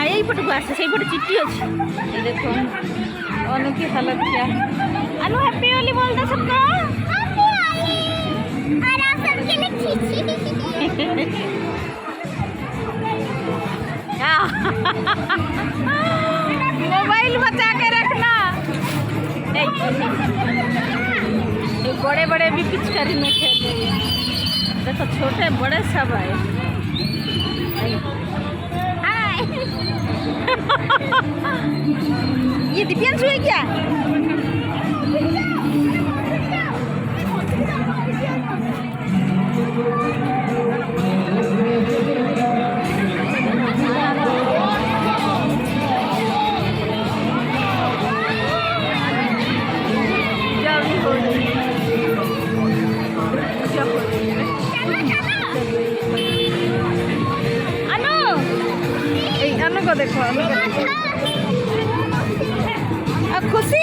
यही पट को आसे से पट चिट्ठी अच्छी ये देखो अनु की हालत क्या अनु हैप्पी होली बोल दो सबको और आप सबके लिए खींची मोबाइल बचा के रखना ये बड़े बड़े भी पिचकारी में खेल रहे हैं देखो छोटे बड़े सब आए ये दिव्यांशु है क्या अनु को देखो खुशी